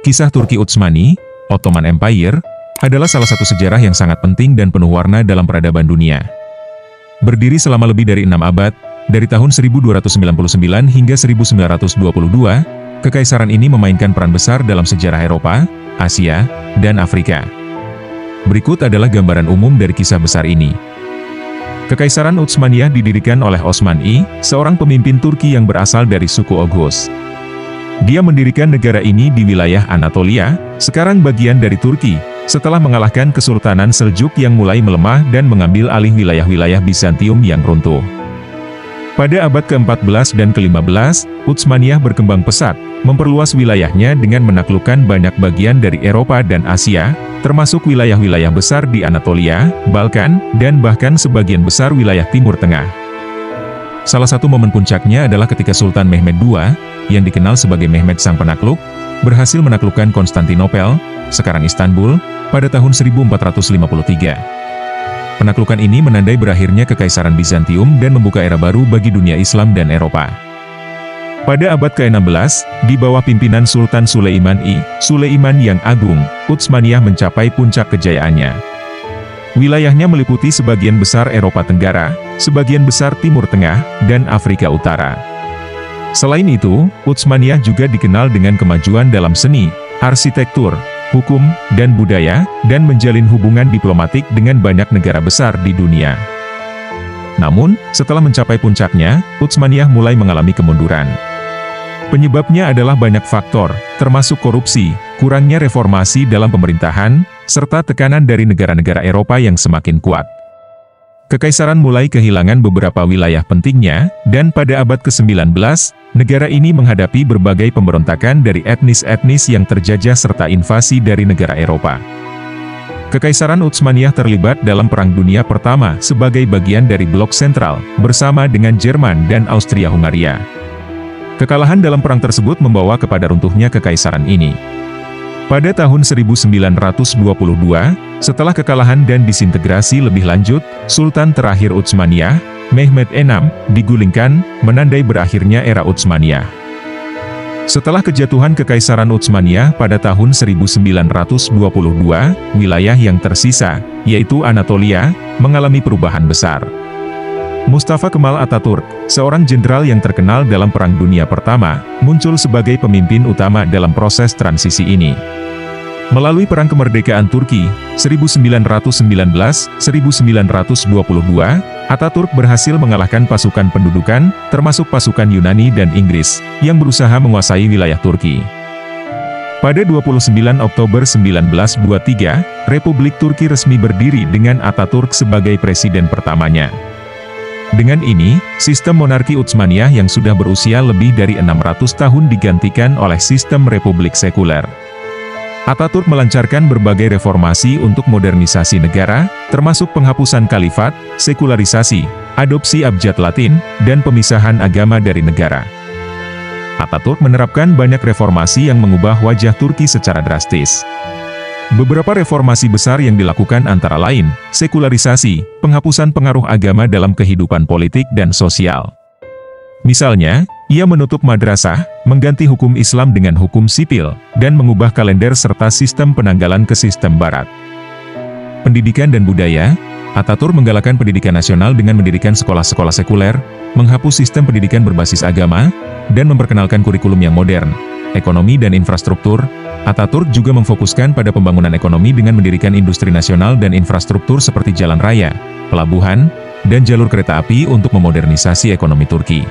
Kisah Turki Utsmani, Ottoman Empire, adalah salah satu sejarah yang sangat penting dan penuh warna dalam peradaban dunia. Berdiri selama lebih dari 6 abad, dari tahun 1299 hingga 1922, kekaisaran ini memainkan peran besar dalam sejarah Eropa, Asia, dan Afrika. Berikut adalah gambaran umum dari kisah besar ini. Kekaisaran Utsmaniyah didirikan oleh Osman I, seorang pemimpin Turki yang berasal dari suku Oghuz. Dia mendirikan negara ini di wilayah Anatolia, sekarang bagian dari Turki, setelah mengalahkan Kesultanan Seljuk yang mulai melemah dan mengambil alih wilayah-wilayah Bizantium yang runtuh. Pada abad ke-14 dan ke-15, Utsmaniyah berkembang pesat, memperluas wilayahnya dengan menaklukkan banyak bagian dari Eropa dan Asia, termasuk wilayah-wilayah besar di Anatolia, Balkan, dan bahkan sebagian besar wilayah Timur Tengah. Salah satu momen puncaknya adalah ketika Sultan Mehmed II, yang dikenal sebagai Mehmed Sang Penakluk, berhasil menaklukkan Konstantinopel, sekarang Istanbul, pada tahun 1453. Penaklukan ini menandai berakhirnya Kekaisaran Bizantium dan membuka era baru bagi dunia Islam dan Eropa. Pada abad ke-16, di bawah pimpinan Sultan Sulaiman I, Sulaiman yang Agung, Utsmaniyah mencapai puncak kejayaannya. Wilayahnya meliputi sebagian besar Eropa Tenggara, sebagian besar Timur Tengah, dan Afrika Utara. Selain itu, Utsmaniyah juga dikenal dengan kemajuan dalam seni, arsitektur, hukum, dan budaya, dan menjalin hubungan diplomatik dengan banyak negara besar di dunia. Namun, setelah mencapai puncaknya, Utsmaniyah mulai mengalami kemunduran. Penyebabnya adalah banyak faktor, termasuk korupsi, kurangnya reformasi dalam pemerintahan, serta tekanan dari negara-negara Eropa yang semakin kuat. Kekaisaran mulai kehilangan beberapa wilayah pentingnya, dan pada abad ke-19, negara ini menghadapi berbagai pemberontakan dari etnis-etnis yang terjajah serta invasi dari negara Eropa. Kekaisaran Utsmaniyah terlibat dalam Perang Dunia Pertama sebagai bagian dari blok sentral, bersama dengan Jerman dan Austria-Hungaria. Kekalahan dalam perang tersebut membawa kepada runtuhnya kekaisaran ini. Pada tahun 1922, setelah kekalahan dan disintegrasi lebih lanjut, Sultan terakhir Utsmaniyah, Mehmed VI, digulingkan, menandai berakhirnya era Utsmaniyah. Setelah kejatuhan Kekaisaran Utsmaniyah pada tahun 1922, wilayah yang tersisa, yaitu Anatolia, mengalami perubahan besar. Mustafa Kemal Atatürk, seorang jenderal yang terkenal dalam Perang Dunia Pertama, muncul sebagai pemimpin utama dalam proses transisi ini. Melalui Perang Kemerdekaan Turki, 1919-1922, Atatürk berhasil mengalahkan pasukan pendudukan, termasuk pasukan Yunani dan Inggris, yang berusaha menguasai wilayah Turki. Pada 29 Oktober 1923, Republik Turki resmi berdiri dengan Atatürk sebagai presiden pertamanya. Dengan ini, sistem monarki Utsmaniyah yang sudah berusia lebih dari 600 tahun digantikan oleh sistem republik sekuler. Atatürk melancarkan berbagai reformasi untuk modernisasi negara, termasuk penghapusan khalifat, sekularisasi, adopsi abjad Latin, dan pemisahan agama dari negara. Atatürk menerapkan banyak reformasi yang mengubah wajah Turki secara drastis. Beberapa reformasi besar yang dilakukan antara lain, sekularisasi, penghapusan pengaruh agama dalam kehidupan politik dan sosial. Misalnya, ia menutup madrasah, mengganti hukum Islam dengan hukum sipil, dan mengubah kalender serta sistem penanggalan ke sistem barat. Pendidikan dan budaya, Atatürk menggalakkan pendidikan nasional dengan mendirikan sekolah-sekolah sekuler, menghapus sistem pendidikan berbasis agama, dan memperkenalkan kurikulum yang modern. Ekonomi dan infrastruktur, Atatürk juga memfokuskan pada pembangunan ekonomi dengan mendirikan industri nasional dan infrastruktur seperti jalan raya, pelabuhan, dan jalur kereta api untuk memodernisasi ekonomi Turki.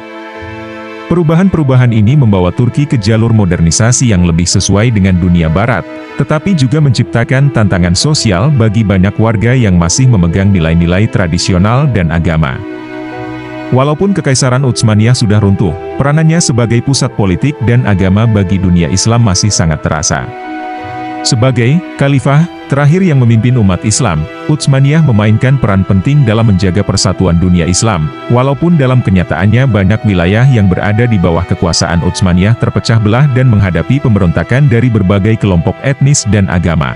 Perubahan-perubahan ini membawa Turki ke jalur modernisasi yang lebih sesuai dengan dunia barat, tetapi juga menciptakan tantangan sosial bagi banyak warga yang masih memegang nilai-nilai tradisional dan agama. Walaupun Kekaisaran Utsmaniyah sudah runtuh, peranannya sebagai pusat politik dan agama bagi dunia Islam masih sangat terasa. Sebagai khalifah terakhir yang memimpin umat Islam, Utsmaniyah memainkan peran penting dalam menjaga persatuan dunia Islam, walaupun dalam kenyataannya banyak wilayah yang berada di bawah kekuasaan Utsmaniyah terpecah belah dan menghadapi pemberontakan dari berbagai kelompok etnis dan agama.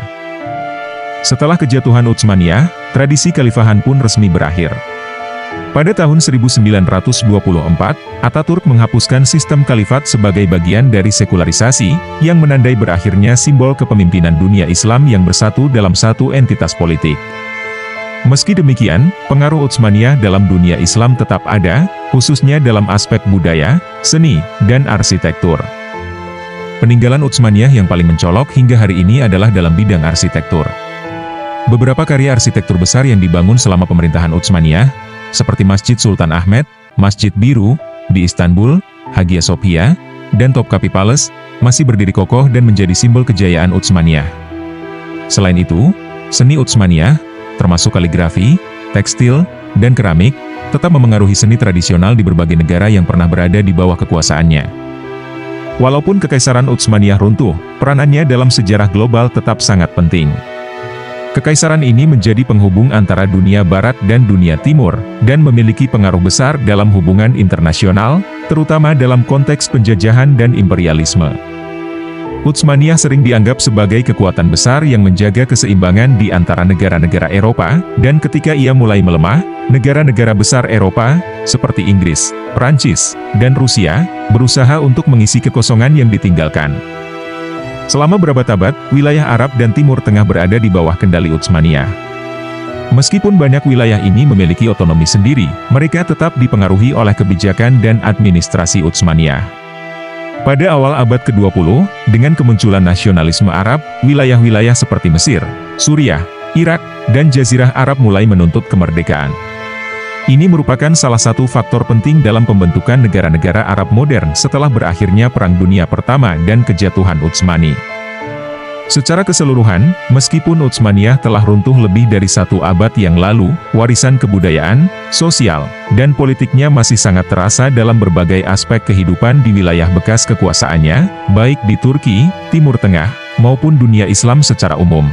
Setelah kejatuhan Utsmaniyah, tradisi khalifahan pun resmi berakhir. Pada tahun 1924, Ataturk menghapuskan sistem khalifat sebagai bagian dari sekularisasi, yang menandai berakhirnya simbol kepemimpinan dunia Islam yang bersatu dalam satu entitas politik. Meski demikian, pengaruh Utsmaniyah dalam dunia Islam tetap ada, khususnya dalam aspek budaya, seni, dan arsitektur. Peninggalan Utsmaniyah yang paling mencolok hingga hari ini adalah dalam bidang arsitektur. Beberapa karya arsitektur besar yang dibangun selama pemerintahan Utsmaniyah, seperti Masjid Sultan Ahmed, Masjid Biru, di Istanbul, Hagia Sophia, dan Topkapi Palace, masih berdiri kokoh dan menjadi simbol kejayaan Utsmaniyah. Selain itu, seni Utsmaniyah, termasuk kaligrafi, tekstil, dan keramik, tetap memengaruhi seni tradisional di berbagai negara yang pernah berada di bawah kekuasaannya. Walaupun Kekaisaran Utsmaniyah runtuh, peranannya dalam sejarah global tetap sangat penting. Kekaisaran ini menjadi penghubung antara dunia barat dan dunia timur, dan memiliki pengaruh besar dalam hubungan internasional, terutama dalam konteks penjajahan dan imperialisme. Utsmaniyah sering dianggap sebagai kekuatan besar yang menjaga keseimbangan di antara negara-negara Eropa, dan ketika ia mulai melemah, negara-negara besar Eropa, seperti Inggris, Perancis, dan Rusia, berusaha untuk mengisi kekosongan yang ditinggalkan. Selama berabad-abad, wilayah Arab dan Timur Tengah berada di bawah kendali Utsmaniyah. Meskipun banyak wilayah ini memiliki otonomi sendiri, mereka tetap dipengaruhi oleh kebijakan dan administrasi Utsmaniyah. Pada awal abad ke-20, dengan kemunculan nasionalisme Arab, wilayah-wilayah seperti Mesir, Suriah, Irak, dan Jazirah Arab mulai menuntut kemerdekaan. Ini merupakan salah satu faktor penting dalam pembentukan negara-negara Arab modern setelah berakhirnya Perang Dunia Pertama dan kejatuhan Utsmani. Secara keseluruhan, meskipun Utsmaniyah telah runtuh lebih dari satu abad yang lalu, warisan kebudayaan, sosial, dan politiknya masih sangat terasa dalam berbagai aspek kehidupan di wilayah bekas kekuasaannya, baik di Turki, Timur Tengah, maupun dunia Islam secara umum.